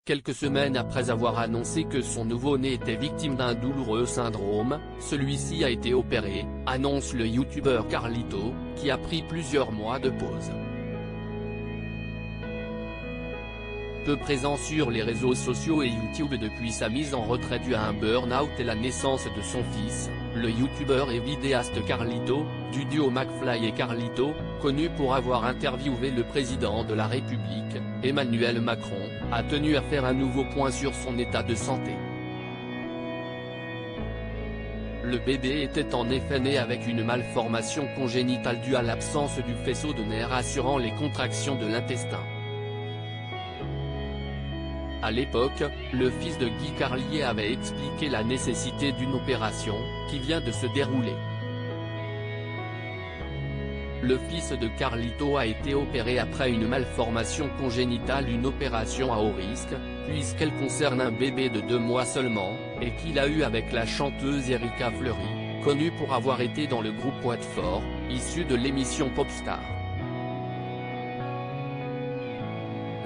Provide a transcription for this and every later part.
Quelques semaines après avoir annoncé que son nouveau-né était victime d'un douloureux syndrome, celui-ci a été opéré, annonce le youtubeur Carlito, qui a pris plusieurs mois de pause. Peu présent sur les réseaux sociaux et YouTube depuis sa mise en retrait dû à un burn-out et la naissance de son fils, le youtubeur et vidéaste Carlito, du duo McFly et Carlito, connu pour avoir interviewé le président de la République, Emmanuel Macron, a tenu à faire un nouveau point sur son état de santé. Le bébé était en effet né avec une malformation congénitale due à l'absence du faisceau de nerfs assurant les contractions de l'intestin. À l'époque, le fils de Guy Carlier avait expliqué la nécessité d'une opération, qui vient de se dérouler. Le fils de Carlito a été opéré après une malformation congénitale, une opération à haut risque, puisqu'elle concerne un bébé de 2 mois seulement, et qu'il a eu avec la chanteuse Erika Fleury, connue pour avoir été dans le groupe Watford, issu de l'émission Popstar.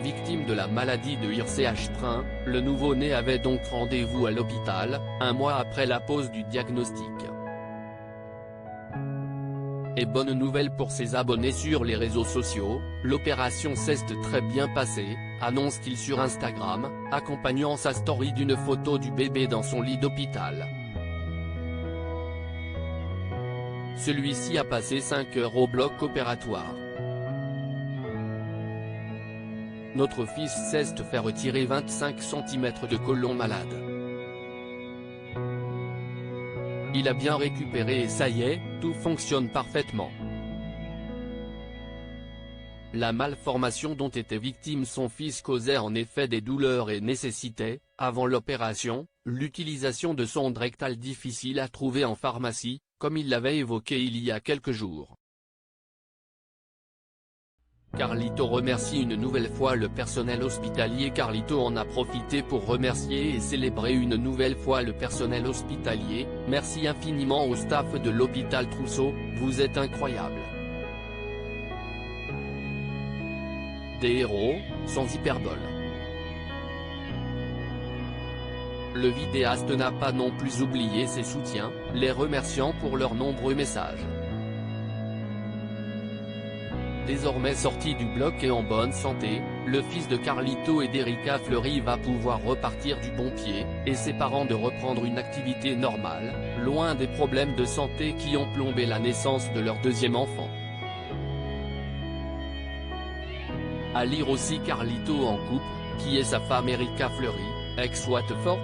Victime de la maladie de Hirschsprung, le nouveau-né avait donc rendez-vous à l'hôpital, un mois après la pose du diagnostic. Et bonne nouvelle pour ses abonnés sur les réseaux sociaux, l'opération s'est très bien passée, annonce-t-il sur Instagram, accompagnant sa story d'une photo du bébé dans son lit d'hôpital. Celui-ci a passé 5 heures au bloc opératoire. Notre fils s'est fait retirer 25 cm de côlon malade. Il a bien récupéré et ça y est, tout fonctionne parfaitement. La malformation dont était victime son fils causait en effet des douleurs et nécessitait, avant l'opération, l'utilisation de sondes rectales difficiles à trouver en pharmacie, comme il l'avait évoqué il y a quelques jours. Carlito remercie une nouvelle fois le personnel hospitalier. Carlito en a profité pour remercier et célébrer une nouvelle fois le personnel hospitalier. Merci infiniment au staff de l'hôpital Trousseau, vous êtes incroyables. Des héros, sans hyperbole. Le vidéaste n'a pas non plus oublié ses soutiens, les remerciant pour leurs nombreux messages. Désormais sorti du bloc et en bonne santé, le fils de Carlito et d'Erika Fleury va pouvoir repartir du bon pied, et ses parents de reprendre une activité normale, loin des problèmes de santé qui ont plombé la naissance de leur deuxième enfant. À lire aussi Carlito en couple, qui est sa femme Erika Fleury, ex-Watford.